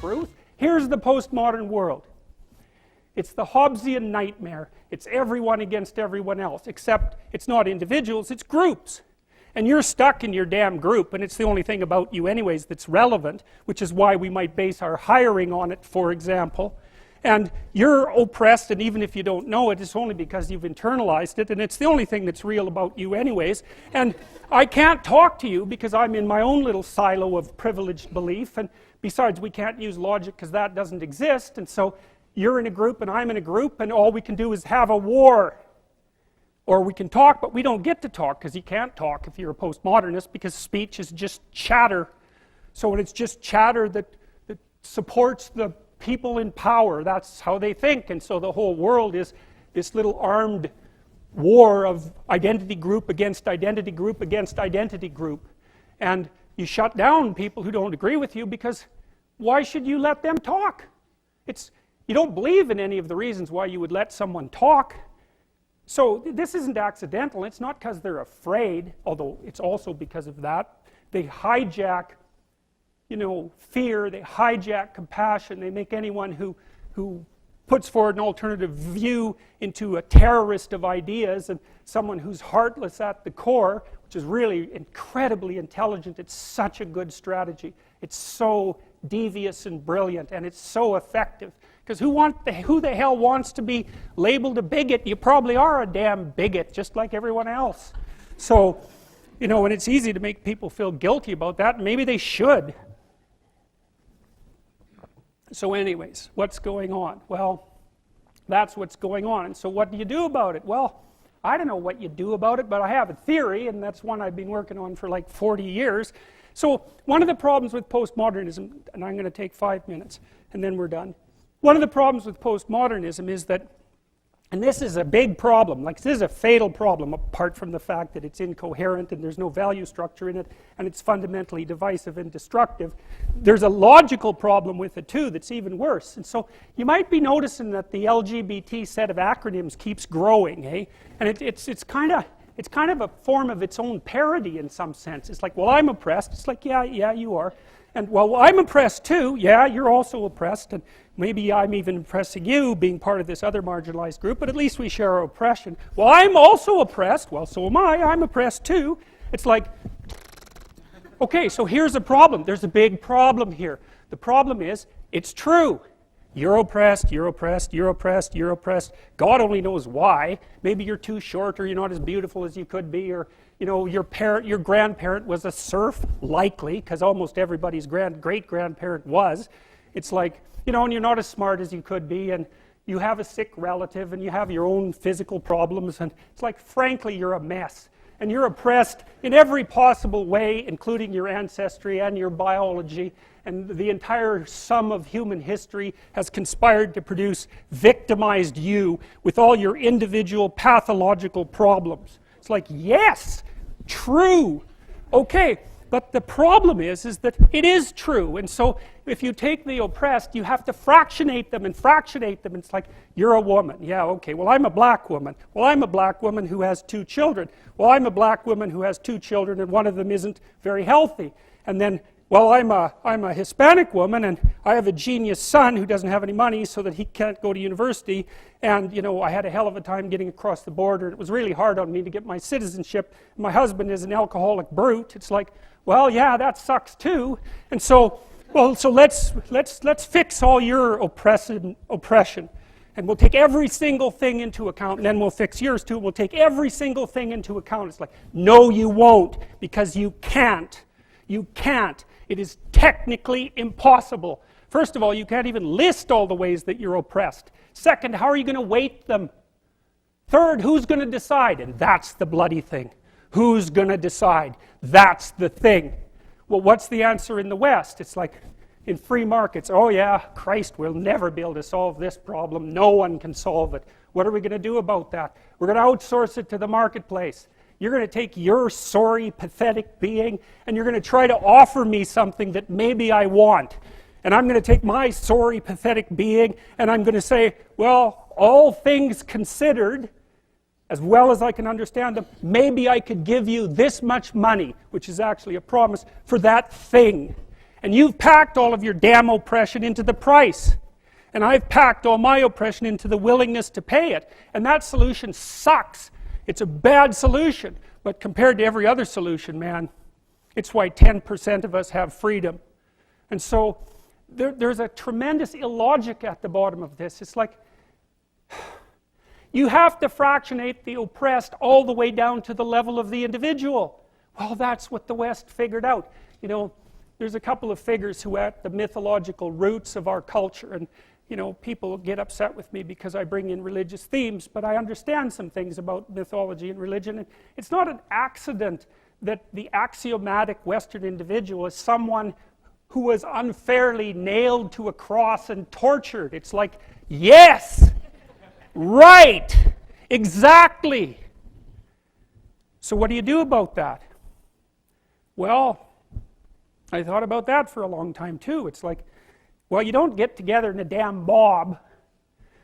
truth. Here's the postmodern world. It's the Hobbesian nightmare. It's everyone against everyone else, except it's not individuals, it's groups. And you're stuck in your damn group, and it's the only thing about you anyways that's relevant, which is why we might base our hiring on it, for example. And you're oppressed, and even if you don't know it, it's only because you've internalized it, and it's the only thing that's real about you anyways. And I can't talk to you because I'm in my own little silo of privileged belief, and besides, we can't use logic because that doesn't exist, and so you're in a group and I'm in a group, and all we can do is have a war. Or we can talk, but we don't get to talk because you can't talk if you're a postmodernist, because speech is just chatter. So when it's just chatter that supports the people in power, that's how they think. And so the whole world is this little armed war of identity group against identity group against identity group. And you shut down people who don't agree with you because why should you let them talk? You don't believe in any of the reasons why you would let someone talk. So this isn't accidental. It's not because they're afraid, although it's also because of that. They hijack, fear. They hijack compassion. They make anyone who puts forward an alternative view into a terrorist of ideas, and someone who's heartless at the core, which is really incredibly intelligent. It's such a good strategy. It's so devious and brilliant, and it's so effective. Because who the hell wants to be labeled a bigot? You probably are a damn bigot, just like everyone else. So, and it's easy to make people feel guilty about that. Maybe they should. So anyways, what's going on? Well, that's what's going on. And so what do you do about it? Well, I don't know what you do about it, but I have a theory, and that's one I've been working on for like 40 years. So one of the problems with postmodernism, and I'm going to take 5 minutes, and then we're done. One of the problems with postmodernism is that, and this is a big problem, like this is a fatal problem apart from the fact that it's incoherent and there's no value structure in it and it's fundamentally divisive and destructive. There's a logical problem with it too that's even worse. And so you might be noticing that the LGBT set of acronyms keeps growing, eh? And it's kind of a form of its own parody in some sense. It's like, well, I'm oppressed. It's like, yeah, you are. And, well, I'm oppressed too. Yeah, you're also oppressed. And maybe I'm even oppressing you, being part of this other marginalized group, but at least we share our oppression. Well, I'm also oppressed. Well, so am I. I'm oppressed too. It's like, okay, so here's a problem. There's a big problem here. The problem is, it's true. You're oppressed, you're oppressed, you're oppressed, you're oppressed. God only knows why. Maybe you're too short, or you're not as beautiful as you could be, or your grandparent was a serf, likely, because almost everybody's great-grandparent was. It's like, and you're not as smart as you could be, and you have a sick relative, and you have your own physical problems, and it's like, frankly, you're a mess. And you're oppressed in every possible way, including your ancestry and your biology, and the entire sum of human history has conspired to produce victimized you with all your individual pathological problems. It's like, yes, true. Okay, but the problem is that it is true. And so if you take the oppressed, you have to fractionate them and fractionate them. It's like, you're a woman. Yeah, okay, well, I'm a black woman. Well, I'm a black woman who has 2 children. Well, I'm a black woman who has 2 children and one of them isn't very healthy. And then, well, I'm a Hispanic woman and I have a genius son who doesn't have any money so that he can't go to university. And, I had a hell of a time getting across the border. It was really hard on me to get my citizenship. My husband is an alcoholic brute. It's like, well, yeah, that sucks too. And so, so let's fix all your oppression. And we'll take every single thing into account, and then we'll fix yours too. We'll take every single thing into account. It's like, no, you won't, because you can't. You can't. It is technically impossible. First of all, you can't even list all the ways that you're oppressed. Second, how are you going to weight them? Third, who's going to decide? And that's the bloody thing. Who's going to decide? That's the thing. Well, what's the answer in the West? It's like, in free markets, oh yeah, Christ, we'll never be able to solve this problem. No one can solve it. What are we going to do about that? We're going to outsource it to the marketplace. You're going to take your sorry, pathetic being, and you're going to try to offer me something that maybe I want. And I'm going to take my sorry, pathetic being, and I'm going to say, well, all things considered, as well as I can understand them, maybe I could give you this much money, which is actually a promise, for that thing. And you've packed all of your damn oppression into the price. And I've packed all my oppression into the willingness to pay it. And that solution sucks. It's a bad solution. But compared to every other solution, man, it's why 10% of us have freedom. And so there's a tremendous illogic at the bottom of this. It's like, you have to fractionate the oppressed all the way down to the level of the individual. Well, that's what the West figured out. You know, there's a couple of figures who are at the mythological roots of our culture, and you know, people get upset with me because I bring in religious themes, but I understand some things about mythology and religion. And it's not an accident that the axiomatic Western individual is someone who was unfairly nailed to a cross and tortured. It's like, yes, right, exactly. So what do you do about that? Well, I thought about that for a long time too. It's like, well, you don't get together in a damn mob,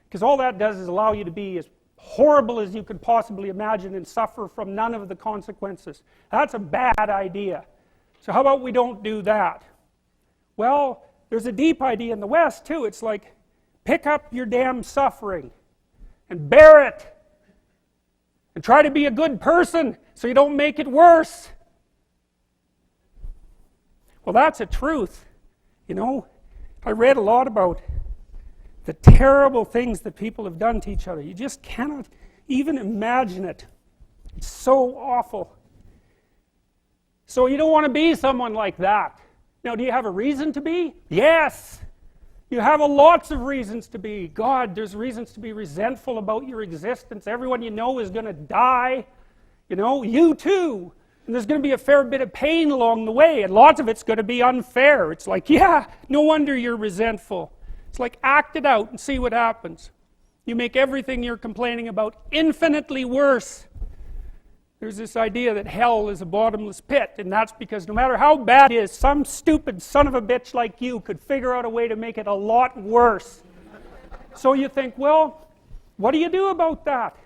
because all that does is allow you to be as horrible as you could possibly imagine and suffer from none of the consequences. That's a bad idea. So how about we don't do that? Well, there's a deep idea in the West too. It's like, pick up your damn suffering and bear it and try to be a good person so you don't make it worse. Well, that's a truth, you know. I read a lot about the terrible things that people have done to each other. You just cannot even imagine it. It's so awful. So you don't want to be someone like that. Now, do you have a reason to be? Yes. You have lots of reasons to be. God, there's reasons to be resentful about your existence. Everyone you know is going to die. You know, you too. And there's going to be a fair bit of pain along the way, and lots of it's going to be unfair. It's like, yeah, no wonder you're resentful. It's like, act it out and see what happens. You make everything you're complaining about infinitely worse. There's this idea that hell is a bottomless pit, and that's because no matter how bad it is, some stupid son of a bitch like you could figure out a way to make it a lot worse. So you think, well, what do you do about that?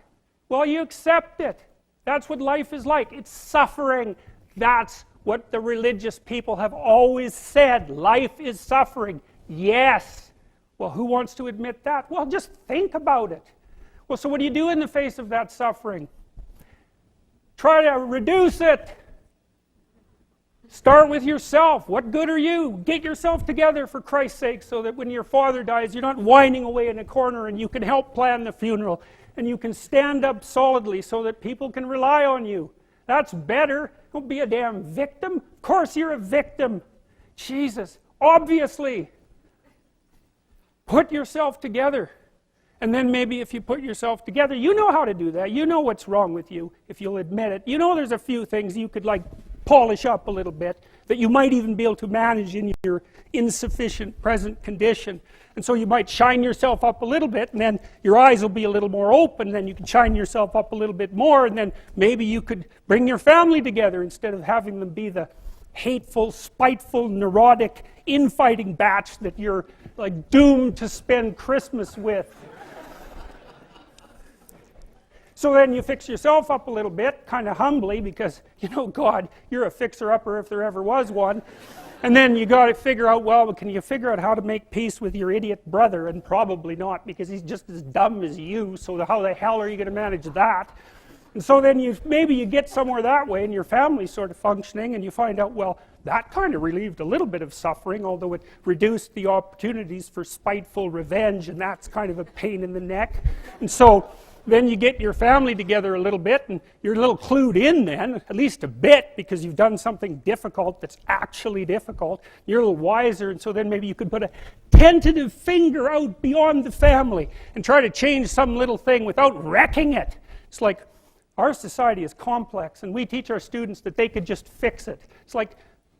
Well, you accept it. That's what life is like. It's suffering. That's what the religious people have always said. Life is suffering. Yes. Well, who wants to admit that? Well, just think about it. Well, so what do you do in the face of that suffering? Try to reduce it. Start with yourself. What good are you? Get yourself together for Christ's sake, so that when your father dies, you're not whining away in a corner, and you can help plan the funeral. And you can stand up solidly so that people can rely on you. That's better. Don't be a damn victim. Of course you're a victim. Jesus, obviously. Put yourself together. And then maybe if you put yourself together, you know how to do that. You know what's wrong with you, if you'll admit it. You know there's a few things you could like polish up a little bit, that you might even be able to manage in your insufficient present condition. And so you might shine yourself up a little bit, and then your eyes will be a little more open, and then you can shine yourself up a little bit more, and then maybe you could bring your family together instead of having them be the hateful, spiteful, neurotic, infighting batch that you're like doomed to spend Christmas with. So then you fix yourself up a little bit, kind of humbly, because, you know, God, you're a fixer-upper if there ever was one. And then you got to figure out, well, can you figure out how to make peace with your idiot brother? And probably not, because he's just as dumb as you, so how the hell are you going to manage that? And so then maybe you get somewhere that way, and your family's sort of functioning, and you find out, well, that kind of relieved a little bit of suffering, although it reduced the opportunities for spiteful revenge, and that's kind of a pain in the neck. And so then you get your family together a little bit, and you're a little clued in then, at least a bit, because you've done something difficult that's actually difficult. You're a little wiser, and so then maybe you could put a tentative finger out beyond the family and try to change some little thing without wrecking it. It's like, our society is complex, and we teach our students that they could just fix it. It's like,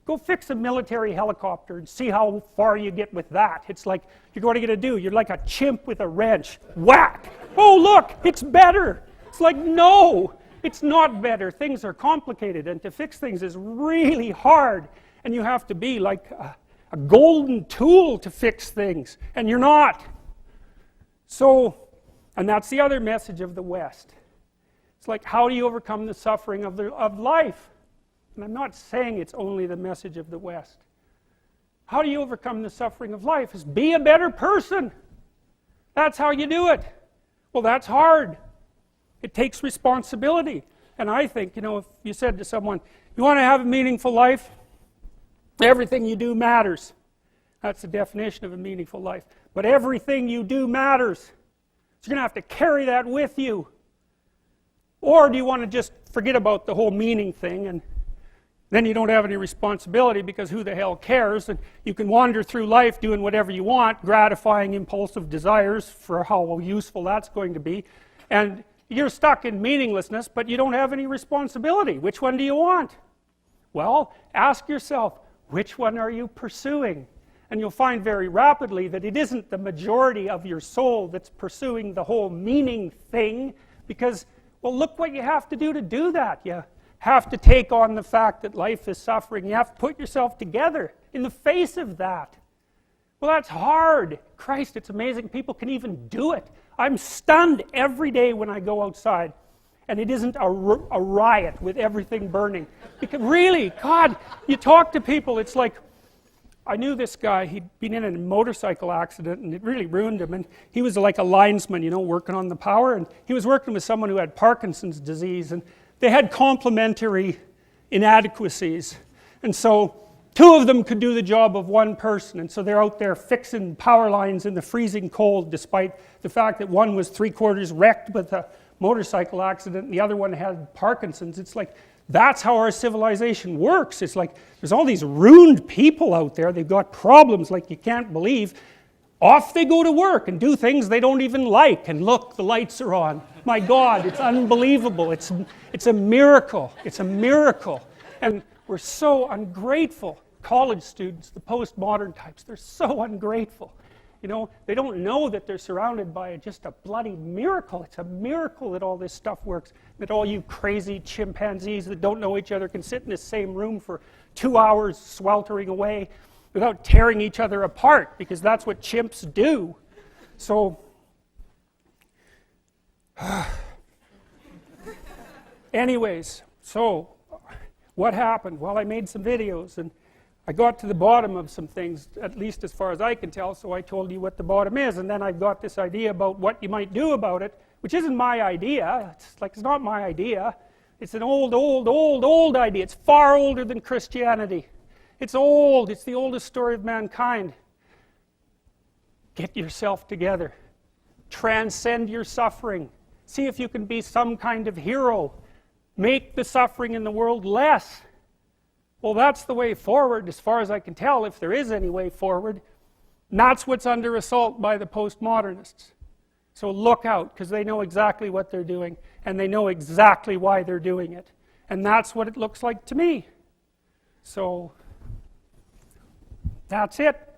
go fix a military helicopter and see how far you get with that. It's like, what are you going to do? You're like a chimp with a wrench. Whack! Oh, look, it's better. It's like, no, it's not better. Things are complicated, and to fix things is really hard. And you have to be like a golden tool to fix things, and you're not. So, and that's the other message of the West. It's like, how do you overcome the suffering of life? And I'm not saying it's only the message of the West. How do you overcome the suffering of life? Is be a better person. That's how you do it. Well, that's hard. It takes responsibility. And I think, you know, if you said to someone, you want to have a meaningful life? Everything you do matters. That's the definition of a meaningful life. But everything you do matters. So you're going to have to carry that with you. Or do you want to just forget about the whole meaning thing, and then you don't have any responsibility because who the hell cares, and you can wander through life doing whatever you want, gratifying impulsive desires for how useful that's going to be, and you're stuck in meaninglessness, but you don't have any responsibility. Which one do you want? Well, ask yourself, which one are you pursuing? And you'll find very rapidly that it isn't the majority of your soul that's pursuing the whole meaning thing, because, well, look what you have to do that. You have to take on the fact that life is suffering. You have to put yourself together in the face of that. Well, that's hard. Christ, it's amazing people can even do it. I'm stunned every day when I go outside and it isn't a riot with everything burning. Because really, God, you talk to people, it's like, I knew this guy, he'd been in a motorcycle accident and it really ruined him, and he was like a linesman, you know, working on the power, and he was working with someone who had Parkinson's disease, and they had complementary inadequacies, and so two of them could do the job of one person, and so they're out there fixing power lines in the freezing cold, despite the fact that one was 3/4 wrecked with a motorcycle accident and the other one had Parkinson's. It's like, that's how our civilization works. It's like, there's all these ruined people out there, they've got problems like you can't believe. Off they go to work and do things they don't even like, and look, the lights are on. My God, it's unbelievable. It's a miracle. It's a miracle. And we're so ungrateful. College students, the postmodern types, they're so ungrateful. You know, they don't know that they're surrounded by just a bloody miracle. It's a miracle that all this stuff works, that all you crazy chimpanzees that don't know each other can sit in the same room for 2 hours sweltering away without tearing each other apart, because that's what chimps do. So, anyways, so what happened? Well, I made some videos and I got to the bottom of some things, at least as far as I can tell, so I told you what the bottom is, and then I got this idea about what you might do about it, which isn't my idea. It's not my idea. It's an old idea. It's far older than Christianity. It's old. It's the oldest story of mankind. Get yourself together. Transcend your suffering. See if you can be some kind of hero. Make the suffering in the world less. Well, that's the way forward, as far as I can tell, if there is any way forward. And that's what's under assault by the postmodernists. So look out, because they know exactly what they're doing, and they know exactly why they're doing it. And that's what it looks like to me. So, that's it.